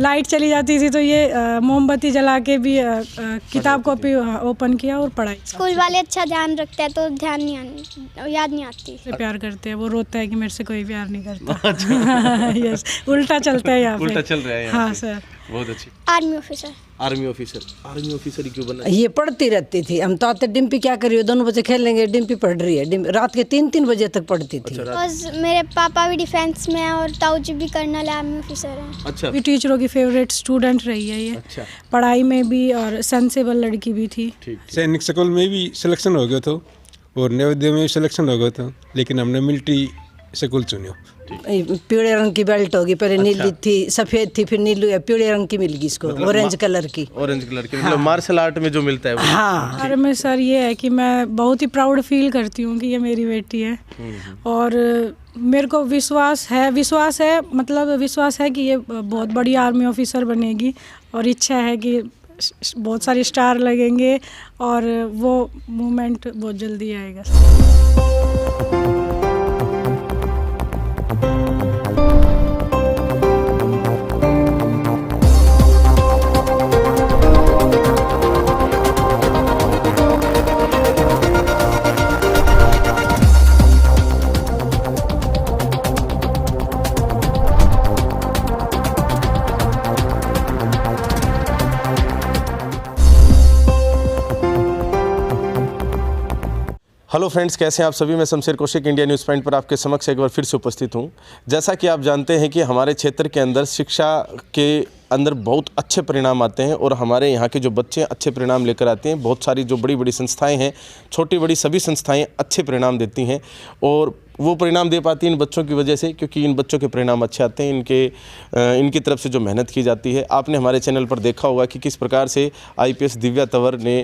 Light चली जाती थी तो ये मोमबत्ती जला के भी किताब कॉपी ओपन किया और पढ़ाई। स्कूल वाले अच्छा ध्यान रखते हैं तो याद नहीं आती। प्यार करते हैं, वो रोता है कि मेरे से कोई प्यार नहीं करता। यस, उल्टा चलता है यहाँ पे। उल्टा चल रहा है यहाँ हाँ पे। सर। बहुत अच्छी। Army officer. Army officer, army officer ही क्यों बनना? ये पढ़ती रहती थी। हम तो आते डिम्पी क्या करिए, दोनों बच्चे खेलेंगे, डिम्पी पढ़ रही है। रात के 3-3 बजे तक पढ़ती थी। मेरे पापा भी डिफेंस में है और ताऊ जी भी कर्नल आर्मी ऑफिसर हैं। अच्छा। भी टीचरों की फेवरेट स्टूडेंट रही है ये। अच्छा। पढ़ाई में भी और सेंसेबल लड़की भी थी। सैनिक स्कूल में भी सिलेक्शन हो गया था और नवोदय में भी सिलेक्शन हो गया था, लेकिन हमने मिलिट्री स्कूल चुनियो। पीले रंग की बेल्ट होगी, पहले नीली थी, सफेद थी, फिर नीली पीले रंग की मिल गई इसको, ऑरेंज कलर की। ऑरेंज कलर की, मतलब मार्शल आर्ट में जो मिलता है वो। हाँ। और मैं सर ये है कि मैं बहुत ही प्राउड फील करती हूँ कि ये मेरी बेटी है। और मेरे को विश्वास है मतलब विश्वास है कि ये बहुत बड़ी आर्मी ऑफिसर बनेगी और इच्छा है कि बहुत सारे स्टार लगेंगे और वो मोमेंट बहुत जल्दी आएगा। हेलो फ्रेंड्स, कैसे हैं आप सभी? मैं Shamsher Kaushik India news point पर आपके समक्ष एक बार फिर से उपस्थित हूं। जैसा कि आप जानते हैं कि हमारे क्षेत्र के अंदर शिक्षा के अंदर बहुत अच्छे परिणाम आते हैं और हमारे यहाँ के जो बच्चे अच्छे परिणाम लेकर आते हैं। बहुत सारी जो बड़ी बड़ी संस्थाएं हैं, छोटी बड़ी सभी संस्थाएं अच्छे परिणाम देती हैं और वो परिणाम दे पाती हैं इन बच्चों की वजह से, क्योंकि इन बच्चों के परिणाम अच्छे आते हैं, इनकी तरफ से जो मेहनत की जाती है। आपने हमारे चैनल पर देखा होगा कि किस प्रकार से IPS दिव्या तंवर ने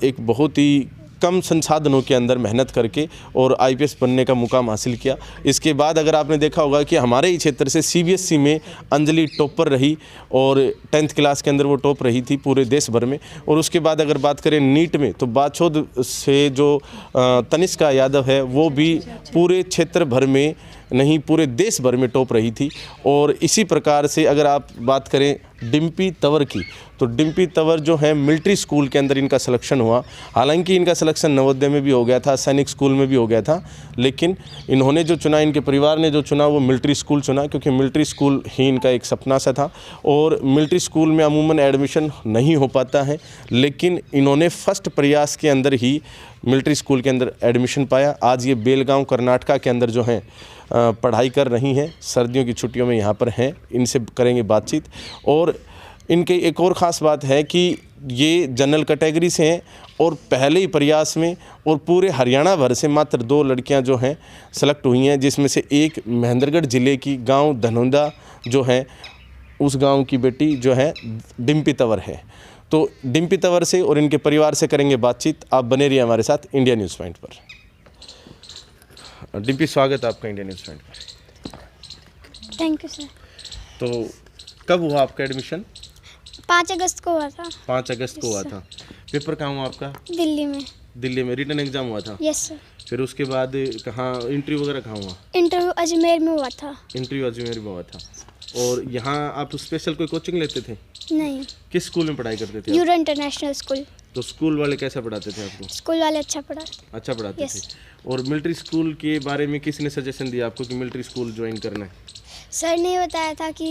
एक बहुत ही कम संसाधनों के अंदर मेहनत करके और IPS बनने का मुकाम हासिल किया। इसके बाद अगर आपने देखा होगा कि हमारे ही क्षेत्र से CBSE में अंजलि टॉपर रही और 10th क्लास के अंदर वो टॉप रही थी पूरे देश भर में। और उसके बाद अगर बात करें नीट में, तो बाछौद से जो तनिष्का यादव है वो भी पूरे क्षेत्र भर में नहीं पूरे देश भर में टॉप रही थी। और इसी प्रकार से अगर आप बात करें डिम्पी तंवर की, तो डिम्पी तंवर जो है मिलिट्री स्कूल के अंदर इनका सिलेक्शन हुआ। हालांकि इनका सिलेक्शन नवोदय में भी हो गया था, सैनिक स्कूल में भी हो गया था, लेकिन इन्होंने जो चुना, इनके परिवार ने जो चुना वो मिलिट्री स्कूल चुना, क्योंकि मिलिट्री स्कूल ही इनका एक सपना सा था। और मिलिट्री स्कूल में अमूमन एडमिशन नहीं हो पाता है, लेकिन इन्होंने फर्स्ट प्रयास के अंदर ही मिलिट्री स्कूल के अंदर एडमिशन पाया। आज ये बेलगांव कर्नाटका के अंदर जो हैं पढ़ाई कर रही हैं, सर्दियों की छुट्टियों में यहाँ पर हैं। इनसे करेंगे बातचीत। और इनके एक और ख़ास बात है कि ये जनरल कैटेगरी से हैं और पहले ही प्रयास में और पूरे हरियाणा भर से मात्र 2 लड़कियां जो हैं सेलेक्ट हुई हैं, जिसमें से एक महेंद्रगढ़ ज़िले की गांव धनौदा जो है, उस गांव की बेटी जो है डिम्पी तंवर है। तो डिम्पी तंवर से और इनके परिवार से करेंगे बातचीत। आप बने रहिए हमारे साथ इंडिया न्यूज़ पॉइंट पर। डिम्पी, स्वागत है आपका इंडिया न्यूज़ पॉइंट पर। Thank you sir. तो कब हुआ आपका एडमिशन? 5 अगस्त को हुआ था। 5 अगस्त को हुआ था। पेपर कहाँ हुआ आपका? दिल्ली में। दिल्ली में रिटन एग्जाम हुआ था? Yes sir. फिर उसके बाद कहाँ इंटरव्यू वगैरह कहाँ हुआ? इंटरव्यू अजमेर में हुआ था। इंटरव्यू अजमेर में हुआ था। और यहाँ आप स्पेशल कोई कोचिंग लेते थे? नहीं। किस स्कूल में पढ़ाई करते थे? Euro international school. तो स्कूल वाले कैसा पढ़ाते थे आपको? स्कूल वाले अच्छा पढ़ाते Yes. थे। और मिलिट्री स्कूल के बारे में किसने सजेशन दिया आपको कि मिलिट्री स्कूल ज्वाइन करना है? सर ने बताया था कि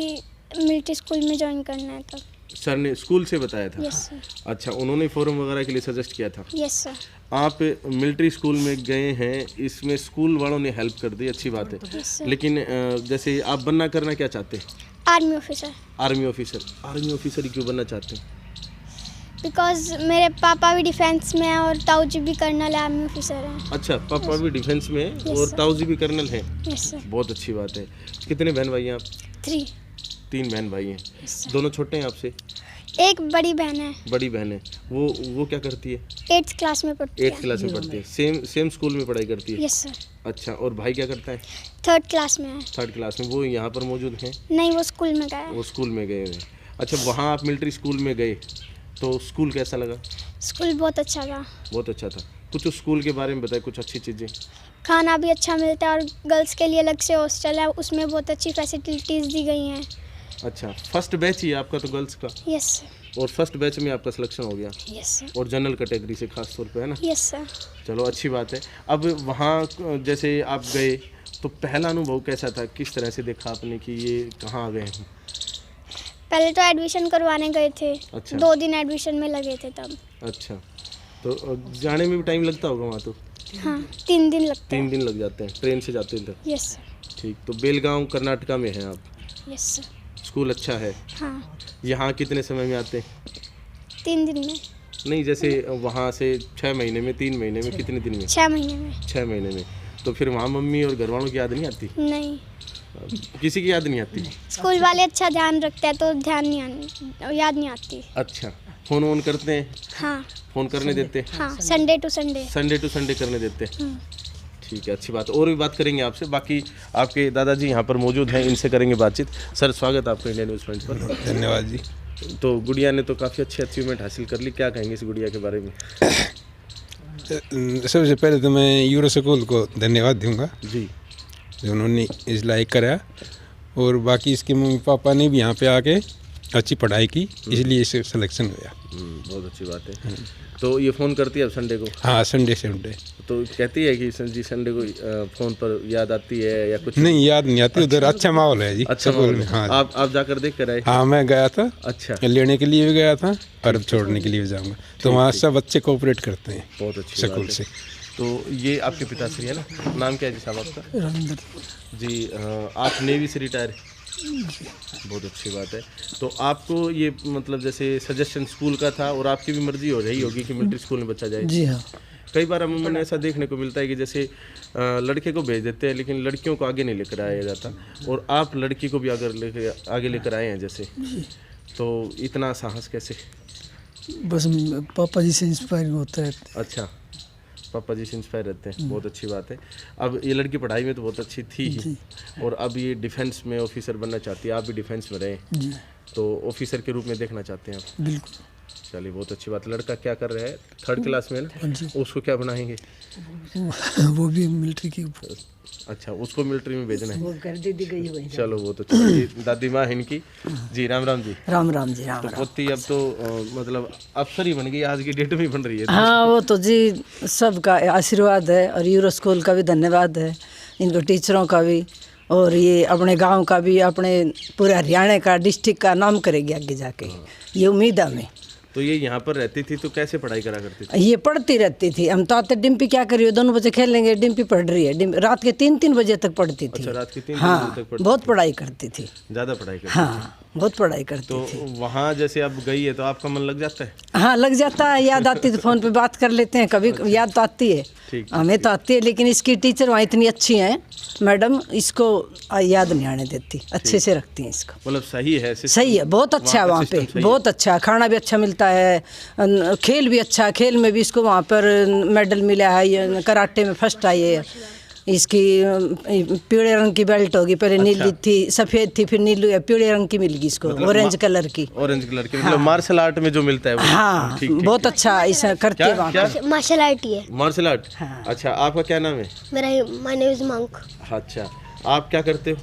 मिलिट्री स्कूल में ज्वाइन करना है। तो सर ने स्कूल से बताया था? Yes sir. अच्छा, उन्होंने फॉर्म वगैरह के लिए सजेस्ट किया था? Yes sir. आप मिलिट्री स्कूल में गए हैं, इसमें स्कूल वालों ने हेल्प कर दी, अच्छी बात है। Yes, sir. लेकिन जैसे आप बनना करना क्या चाहते हैं? Army officer. Army officer. Army officer ही क्यों बनना चाहते हैं? बिकॉज मेरे पापा भी डिफेंस में हैं और ताऊ जी भी कर्नल आर्मी ऑफिसर हैं। अच्छा, पापा भी डिफेंस में हैं Yes, और sir. ताऊ जी भी कर्नल हैं। Yes sir. बहुत अच्छी बात है। कितने बहन भाई हैं आप? 3। 3 बहन भाई हैं। sir. दोनों छोटे हैं आपसे? एक बड़ी बहन है। बड़ी बहन है। वो क्या करती है? 8th क्लास में पढ़ती है। 8th क्लास में पढ़ती है। सेम स्कूल में पढ़ाई करती है? Yes sir. अच्छा, और भाई क्या करता है? 3rd क्लास में है। 3rd क्लास में। वो यहाँ पर मौजूद हैं? नहीं, वो स्कूल में गया है। वो स्कूल में गए हुए हैं। अच्छा, वहाँ आप मिलिट्री स्कूल में गए तो स्कूल कैसा लगा? स्कूल बहुत अच्छा था। बहुत अच्छा था। कुछ उस स्कूल के बारे में बताए, कुछ अच्छी चीज़ें। खाना भी अच्छा मिलता है और गर्ल्स के लिए अलग से हॉस्टल है, उसमें बहुत अच्छी फैसिलिटीज़ दी गई हैं। अच्छा, फर्स्ट बैच ही है आपका तो गर्ल्स का, यस और फर्स्ट बैच में आपका सिलेक्शन हो गया, सर, यस सर, और जनरल कैटेगरी से खास तौर पे, है ना? Yes sir. चलो अच्छी बात है। अब वहाँ जैसे आप गए तो पहला अनुभव कैसा था, किस तरह से देखा आपने कि ये कहाँ आ गए हैं? पहले तो एडमिशन करवाने गए थे, अच्छा। 2 दिन एडमिशन में लगे थे तब। अच्छा, तो जाने में भी टाइम लगता होगा वहाँ तो? हाँ 3 दिन लगते 3 हैं। दिन लग जाते हैं, ट्रेन से जाते हैं तो? यस सर, ठीक, तो बेलगांव कर्नाटका में है आप, यस सर। स्कूल अच्छा है। हाँ यहाँ कितने समय में आते हैं? 3 दिन में, नहीं, जैसे वहाँ से 6 महीने में, 3 महीने में, कितने दिन में? 6 महीने में। 6 महीने में। तो फिर वहाँ मम्मी और घर वालों की याद नहीं आती? नहीं, किसी की याद नहीं आती? स्कूल वाले अच्छा ध्यान रखते हैं तो याद नहीं आती। अच्छा, फ़ोन वोन करते हैं? हाँ फ़ोन करने देते हैं? हाँ, Sunday to Sunday. Sunday to Sunday करने देते हैं। ठीक है, अच्छी बात। और भी बात करेंगे आपसे, बाकी आपके दादाजी यहाँ पर मौजूद हैं, इनसे करेंगे बातचीत। सर, स्वागत आपका इंडिया न्यूज़ पॉइंट पर। धन्यवाद जी। तो गुड़िया ने तो काफ़ी अच्छी अचीवमेंट हासिल कर ली, क्या कहेंगे इस गुड़िया के बारे में? सबसे पहले तो मैं यूरो स्कूल को धन्यवाद दूंगा जी, जो उन्होंने इस लायक करा, और बाकी इसके मम्मी पापा ने भी यहाँ पे आके अच्छी पढ़ाई की, इसलिए इसे सिलेक्शन हुआ। बहुत अच्छी बात है। तो ये फ़ोन करती है अब संडे को? हाँ, संडे संडे। तो कहती है कि जी संडे को फ़ोन पर याद आती है या कुछ? नहीं, याद नहीं आती, उधर अच्छा माहौल है जी। अच्छा स्कूल माहौल में। है। हाँ आप जाकर देख कर आए? हाँ, मैं गया था। अच्छा, लेने के लिए भी गया था और अब छोड़ने के लिए भी जाऊँगा। तो वहाँ सब बच्चे कोऑपरेट करते हैं बहुत अच्छी बात स्कूल है। से। तो ये आपके पिताश्री है ना, नाम क्या है जी साहब आपका? रविंदर जी, आप नेवी से रिटायर? बहुत अच्छी बात है। तो आपको ये मतलब जैसे सजेशन स्कूल का था और आपकी भी मर्जी हो रही होगी कि मिलिट्री स्कूल में बच्चा जाए? जी हाँ, कई बार अमूमन ऐसा देखने को मिलता है कि जैसे लड़के को भेज देते हैं लेकिन लड़कियों को आगे नहीं लेकर आया जाता, और आप लड़की को भी आगे लेकर आए हैं जैसे, तो इतना साहस कैसे? बस पापा जी से इंस्पायर होता है। अच्छा, पापा जी से इंस्पायर रहते हैं, बहुत अच्छी बात है। अब ये लड़की पढ़ाई में तो बहुत अच्छी थी ही, और अब ये डिफेंस में ऑफिसर बनना चाहती है, आप भी डिफेंस में रहे जी तो ऑफिसर के रूप में देखना चाहते हैं आप? बिल्कुल। चलिए, बहुत अच्छी बात। लड़का क्या कर रहा है? 3rd क्लास में है ना? उसको क्या बनाएंगे? वो भी मिलिट्री की। अच्छा, उसको मिलिट्री में भेजना है। वो कर दीदी गई हुई। चलो, वो तो चलिए। दादी माँ है इनकी जी, राम राम जी। राम राम जी, राम तो राम। पोती अब तो मतलब अफसर ही बन गई, आज की डेट में ही बन रही है। हाँ, वो तो जी सबका आशीर्वाद है, और यूरो स्कूल का भी धन्यवाद है, इनको टीचरों का भी, और ये अपने गांव का भी, अपने पूरे हरियाणा का, डिस्ट्रिक्ट का नाम करेगी आगे जाके, ये उम्मीद है हमें। तो ये यहाँ पर रहती थी तो कैसे पढ़ाई करा करती थी? ये पढ़ती रहती थी। हम तो आते डिम्पी क्या करिए, दोनों बच्चे खेलेंगे, डिम्पी पढ़ रही है। रात के 3-3 बजे तक पढ़ती थी। अच्छा, रात के 3 हाँ, बजे तक पढ़ती बहुत पढ़ाई करती थी। ज़्यादा पढ़ाई करती हाँ, बहुत पढ़ाई करती तो थी। वहाँ जैसे अब गई है तो आपका मन लग जाता है? हाँ, लग जाता है, याद आती तो फ़ोन पे बात कर लेते हैं, कभी याद तो आती है। ठीक, हमें तो आती है, लेकिन इसकी टीचर वहाँ इतनी अच्छी हैं मैडम, इसको याद नहीं आने देती, अच्छे से रखती हैं इसको। मतलब सही है system? सही है, बहुत अच्छा है वहाँ पे, system सही बहुत अच्छा, खाना भी अच्छा मिलता है, खेल भी अच्छा है, खेल में भी इसको वहाँ पर मेडल मिला है, ये कराटे में फर्स्ट आई है। इसकी पीले रंग की बेल्ट होगी, पहले नीली थी, सफ़ेद थी, फिर नीली पीले रंग की मिल गई इसको, ऑरेंज कलर की। ऑरेंज कलर की, मतलब मार्शल आर्ट में जो मिलता है वो? हाँ, ठीक, ठीक, बहुत अच्छा ऐसा करते हैं वहाँ क्या पे। मार्शल आर्ट ही है मार्शल आर्ट? अच्छा, आपका क्या नाम है? मेरा। My name is monk. अच्छा, आप क्या करते हो?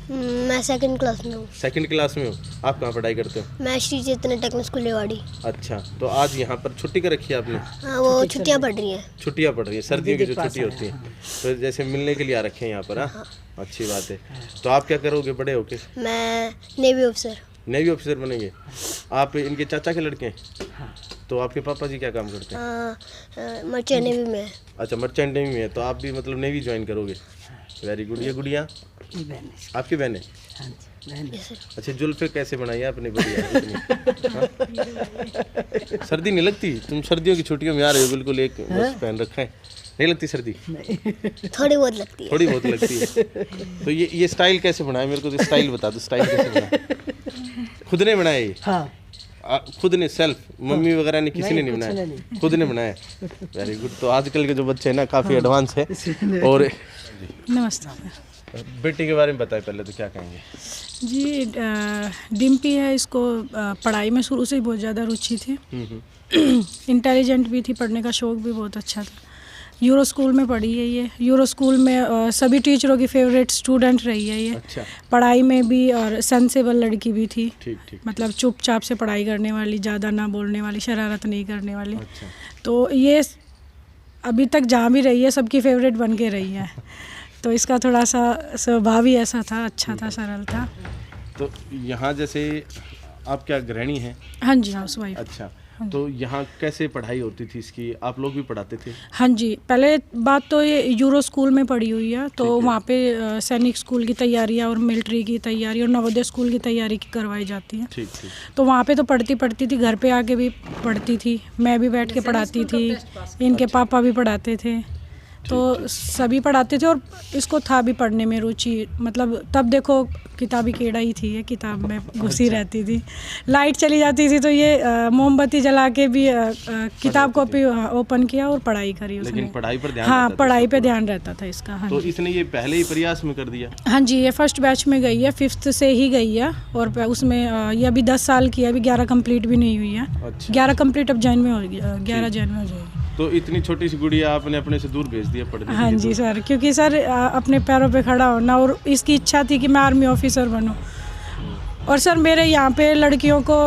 मैं 2nd क्लास में हूँ। 2nd क्लास में हो? आप कहाँ पढ़ाई करते हो? मैं श्री चैतन्य टेक्निकल स्कूल रेवाड़ी। अच्छा, तो आज यहाँ पर छुट्टी कर रखी है आपने? हाँ, वो छुट्टियाँ पढ़ रही हैं। छुट्टियाँ पड़ रही है, सर्दियों की जो छुट्टी होती है, तो जैसे मिलने के लिए आ रखे हैं यहाँ पर। हाँ, अच्छी बात है। तो आप क्या करोगे बड़े होके? मैं नेवी ऑफिसर। नेवी ऑफिसर बनेंगे? आप इनके चाचा के लड़के हैं? तो आपके पापा जी क्या काम करते हैं? मर्चेंट नेवी में। अच्छा, मर्चेंट नेवी में है, तो आप भी मतलब नेवी ज्वाइन करोगे? Very good. ये गुड़िया आपकी बहन है? अच्छा, जुल्फे कैसे बनाई है आपने? बढ़िया इतनी? हाँ? सर्दी नहीं लगती? तुम सर्दियों की छुट्टियों में आ रहे हो, बिल्कुल एक बस पहन रखा है, नहीं लगती सर्दी? थोड़ी बहुत लगती है। थोड़ी बहुत लगती है। तो ये स्टाइल कैसे बनाया? मेरे को तो स्टाइल बता दो, स्टाइल कैसे बनाया? खुद ने बनाया ये? हाँ, खुद ने, सेल्फ? मम्मी वगैरह ने, किसी ने नहीं बनाया, खुद ने बनाया? Very good. तो आजकल के जो बच्चे हैं ना, काफ़ी एडवांस है। और नमस्ते। बेटी के बारे में बताएं पहले, तो क्या कहेंगे? जी, डिम्पी है, इसको पढ़ाई में शुरू से ही बहुत ज़्यादा रुचि थी, इंटेलिजेंट भी थी, पढ़ने का शौक़ भी बहुत अच्छा था। यूरो स्कूल में पढ़ी है ये। यूरो स्कूल में सभी टीचरों की फेवरेट स्टूडेंट रही है ये। अच्छा। पढ़ाई में भी और सेंसेबल लड़की भी थी। ठीक। मतलब चुपचाप से पढ़ाई करने वाली, ज़्यादा ना बोलने वाली, शरारत नहीं करने वाली। अच्छा। तो ये अभी तक जहाँ भी रही है सबकी फेवरेट बन के रही है। तो इसका थोड़ा सा स्वभाव ही ऐसा था, अच्छा था, सरल था। तो यहाँ जैसे आप क्या गृहिणी हैं? हाँ जी, हाउस वाइफ। अच्छा। तो यहाँ कैसे पढ़ाई होती थी इसकी? आप लोग भी पढ़ाते थे? हाँ जी, पहले बात तो ये यूरो स्कूल में पढ़ी हुई है। तो वहाँ पे सैनिक स्कूल की तैयारियाँ और मिलिट्री की तैयारी और नवोदय स्कूल की तैयारी करवाई जाती है। ठीक। तो वहाँ पे तो पढ़ती थी, घर पे आके भी पढ़ती थी, मैं भी बैठ के पढ़ाती थी, इनके पापा भी पढ़ाते थे। तो सभी पढ़ाते थे और इसको था भी पढ़ने में रुचि। मतलब तब देखो किताबी कीड़ा ही थी ये, किताब में घुसी रहती थी। लाइट चली जाती थी तो ये मोमबत्ती जला के भी किताब कॉपी ओपन किया और पढ़ाई करी उसने। लेकिन पढ़ाई पर ध्यान हाँ, रहता था पढ़ाई इसका पे पूरा। ध्यान रहता था इसका। हाँ तो जी। इसने ये पहले ही प्रयास में कर दिया? हाँ जी, ये फर्स्ट बैच में गई है, 5th से ही गई है। और उसमें ये अभी 10 साल की है, अभी 11 कंप्लीट भी नहीं हुई है। अच्छा। 11 कंप्लीट अब जैन में हो गया, 11 जैन में हो जाएगी। तो इतनी छोटी सी गुड़िया आपने अपने से दूर भेज दिया पढ़ने के हाँ लिए? जी सर, क्योंकि सर अपने पैरों पे खड़ा होना और इसकी इच्छा थी कि मैं आर्मी ऑफिसर बनूं। और सर मेरे यहाँ पे लड़कियों को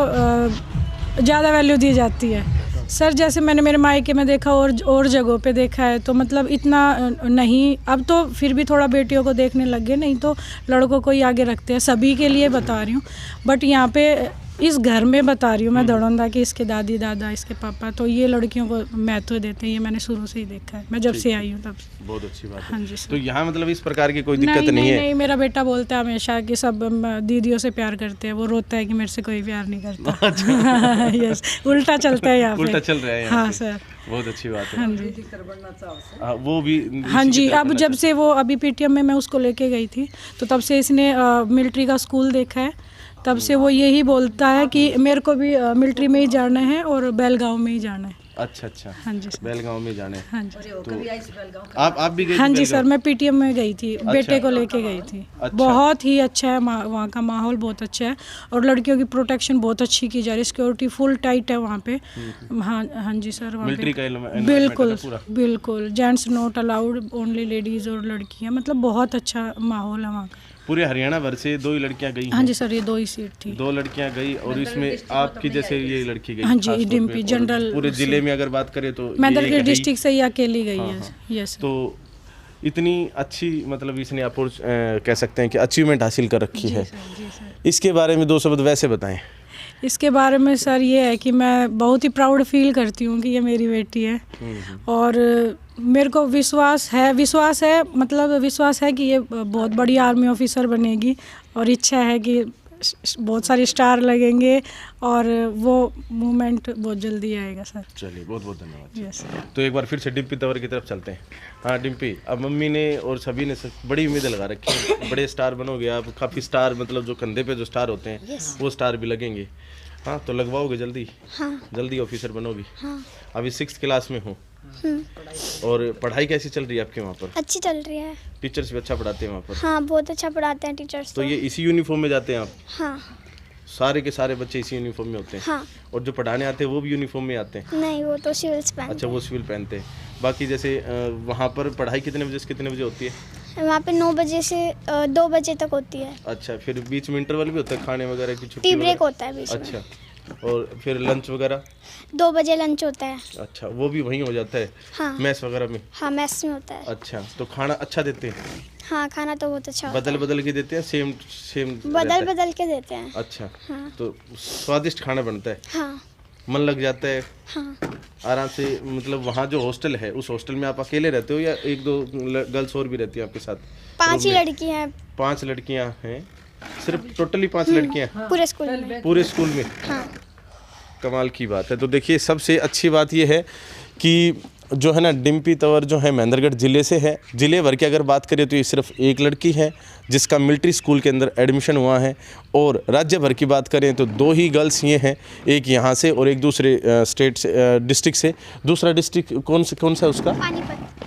ज़्यादा वैल्यू दी जाती है सर। जैसे मैंने मेरे मायके में देखा और जगहों पे देखा है तो मतलब इतना नहीं। अब तो फिर भी थोड़ा बेटियों को देखने लग गए, नहीं तो लड़कों को ही आगे रखते हैं। सभी के लिए बता रही हूँ, बट यहाँ पे इस घर में बता रही हूँ मैं, दड़ौंदा कि इसके दादी दादा, इसके पापा तो ये लड़कियों को महत्व देते हैं। ये मैंने शुरू से ही देखा है, मैं जब से आई हूँ तब से। बहुत अच्छी बात है। हाँ जी सर। तो यहाँ मतलब इस प्रकार की कोई दिक्कत नहीं है? नहीं, मेरा बेटा बोलता है हमेशा कि सब दीदियों से प्यार करते हैं, वो रोता है कि मेरे से कोई प्यार नहीं करता। यस, उल्टा चलता है यहाँ पे। उल्टा चल रहा है यहाँ हाँ पे। सर। बहुत अच्छी बात है। हाँ जी। वो भी हाँ जी, अब जब से वो अभी पीटीएम में मैं उसको लेके गई थी तो तब से इसने मिलिट्री का स्कूल देखा है। तब से वो यही बोलता है कि मेरे को भी मिलिट्री में ही जाना है और बेलगांव में ही जाना है। अच्छा। हाँ जी सर। बेलगांव में जाने। हाँ जी। तो आप भी गई? हाँ जी सर, मैं पीटीएम में गई थी, बेटे को लेके गई थी। अच्छा। बहुत ही अच्छा है वहाँ का माहौल, बहुत अच्छा है और लड़कियों की प्रोटेक्शन बहुत अच्छी की जा रही है। सिक्योरिटी फुल टाइट है वहाँ पे। हाँ जी सर, वहाँ मिलिट्री पे का environment है बिल्कुल पूरा? बिल्कुल, gents not allowed, only ladies और लड़कियाँ। मतलब बहुत अच्छा माहौल है वहाँ का। पूरे हरियाणा भर से 2 ही लड़कियां गई हाँ हैं? जी सर, ये 2 ही सीट थी। 2 लड़कियां गई और इसमें आपकी जैसे ये लड़की गई? हाँ जी, खास तौर पे। डिम्पी, और जनरल पूरे जिले में अगर बात करें तो मैदरगढ़ डिस्ट्रिक्ट से ही अकेली गई है। हाँ। यस। तो इतनी अच्छी मतलब इसने कह सकते हैं कि अचीवमेंट हासिल कर रखी है। जी सर। इसके बारे में 2 शब्द वैसे बताएं। इसके बारे में सर ये है कि मैं बहुत ही प्राउड फील करती हूँ कि ये मेरी बेटी है। और मेरे को विश्वास है, मतलब विश्वास है कि ये बहुत बड़ी आर्मी ऑफिसर बनेगी और इच्छा है कि बहुत सारे स्टार लगेंगे और वो मोमेंट बहुत जल्दी आएगा सर। चलिए, बहुत बहुत धन्यवाद। यस। तो एक बार फिर से डिम्पी तंवर की तरफ चलते हैं। हाँ डिम्पी, अब मम्मी ने और सभी ने बड़ी उम्मीदें लगा रखी हैं, बड़े स्टार बनोगे आप। काफ़ी स्टार, मतलब जो कंधे पे जो स्टार होते हैं वो स्टार भी लगेंगे। हाँ, तो लगवाओगे जल्दी? हाँ। जल्दी ऑफिसर बनोगी? हाँ। अभी 6th क्लास में हो और पढ़ाई कैसी चल रही है आपके वहाँ पर? अच्छी चल रही है। टीचर्स भी अच्छा पढ़ाते हैं वहाँ पर? हाँ, बहुत अच्छा पढ़ाते हैं टीचर्स तो ये इसी यूनिफॉर्म में जाते हैं आप? हाँ। सारे के सारे बच्चे इसी यूनिफॉर्म में होते हैं? हाँ। और जो पढ़ाने आते हैं वो भी यूनिफॉर्म में आते हैं? नहीं, वो तो सिविल्स पहनते अच्छा, वो सिविल पहनते हैं। बाकी जैसे वहाँ पर पढ़ाई कितने बजे से कितने बजे होती है? हैं। वहाँ पे 9 बजे से 2 बजे तक होती है। अच्छा, फिर बीच में इंटरवल भी होता है खाने वगैरह की? छुट्टी टी ब्रेक वगैरह? होता है बीच में। अच्छा, और फिर लंच वगैरह? 2 बजे लंच होता है। अच्छा, वो भी वहीं हो जाता है? हाँ। मैस वगैरह में? हाँ, मैस में होता है। अच्छा, तो खाना अच्छा देते हैं? हाँ, खाना तो बहुत अच्छा होता बदल बदल के देते हैं? सेम है। बदल बदल के देते हैं। अच्छा। हाँ। तो स्वादिष्ट खाना बनता है? हाँ। मन लग जाता है? हाँ। आराम से? मतलब वहाँ जो हॉस्टल है, उस हॉस्टल में आप अकेले रहते हो या 1-2 गर्ल्स और भी रहती हैं आपके साथ? 5 ही रूम में? लड़की हैं 5 लड़कियाँ हैं? सिर्फ टोटली 5 लड़कियाँ पूरे स्कूल में। पूरे स्कूल में? हाँ। कमाल की बात है। तो देखिए, सबसे अच्छी बात यह है कि जो है ना, डिम्पी तंवर जो है महेंद्रगढ़ ज़िले से है। ज़िले भर की अगर बात करें तो ये सिर्फ एक लड़की है जिसका मिलिट्री स्कूल के अंदर एडमिशन हुआ है। और राज्य भर की बात करें तो 2 ही गर्ल्स ये हैं, एक यहाँ से और एक दूसरे स्टेट से, डिस्ट्रिक्ट से। दूसरा डिस्ट्रिक्ट कौन सा है उसका?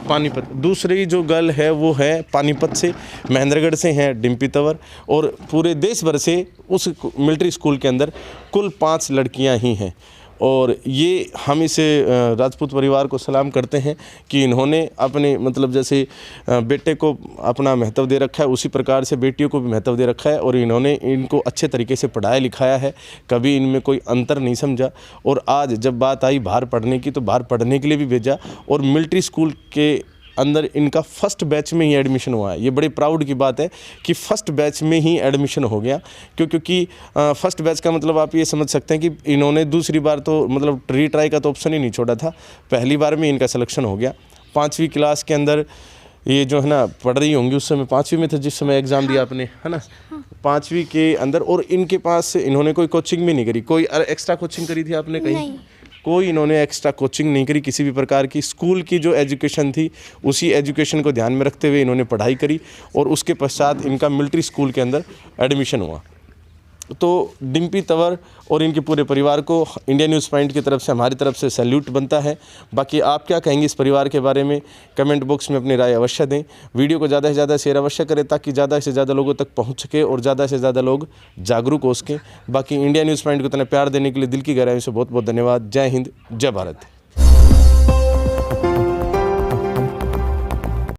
पानीपत। दूसरी जो गर्ल है वो है पानीपत से, महेंद्रगढ़ से हैं डिम्पी तंवर। और पूरे देश भर से उस मिलिट्री स्कूल के अंदर कुल 5 लड़कियाँ ही हैं। और ये हम इसे राजपूत परिवार को सलाम करते हैं कि इन्होंने अपने मतलब जैसे बेटे को अपना महत्व दे रखा है, उसी प्रकार से बेटियों को भी महत्व दे रखा है और इन्होंने इनको अच्छे तरीके से पढ़ाया लिखाया है, कभी इनमें कोई अंतर नहीं समझा। और आज जब बात आई बाहर पढ़ने की तो बाहर पढ़ने के लिए भी भेजा और मिलिट्री स्कूल के अंदर इनका फर्स्ट बैच में ही एडमिशन हुआ है। ये बड़े प्राउड की बात है कि फ़र्स्ट बैच में ही एडमिशन हो गया, क्योंकि फ़र्स्ट बैच का मतलब आप ये समझ सकते हैं कि इन्होंने दूसरी बार तो मतलब रीट्राई का तो ऑप्शन ही नहीं छोड़ा था, पहली बार में इनका सिलेक्शन हो गया। 5वीं क्लास के अंदर ये जो है ना पढ़ रही होंगी, उस समय 5वीं में था जिस समय एग्ज़ाम दिया आपने, है ना, 5वीं के अंदर। और इनके पास इन्होंने कोई कोचिंग भी नहीं करी, कोई एक्स्ट्रा कोचिंग करी थी आपने कहीं? नहीं। कोई इन्होंने एक्स्ट्रा कोचिंग नहीं करी किसी भी प्रकार की। स्कूल की जो एजुकेशन थी उसी एजुकेशन को ध्यान में रखते हुए इन्होंने पढ़ाई करी और उसके पश्चात इनका मिलिट्री स्कूल के अंदर एडमिशन हुआ। तो डिम्पी तंवर और इनके पूरे परिवार को इंडिया न्यूज़ पॉइंट की तरफ से हमारी तरफ से सैल्यूट बनता है। बाकी आप क्या कहेंगे इस परिवार के बारे में, कमेंट बॉक्स में अपनी राय अवश्य दें। वीडियो को ज़्यादा से ज़्यादा शेयर अवश्य करें ताकि ज़्यादा से ज़्यादा लोगों तक पहुंच सके और ज़्यादा से ज़्यादा लोग जागरूक हो सकें। बाकी इंडिया न्यूज़ पॉइंट को इतना प्यार देने के लिए दिल की गहराई से बहुत बहुत धन्यवाद। जय हिंद, जय भारत।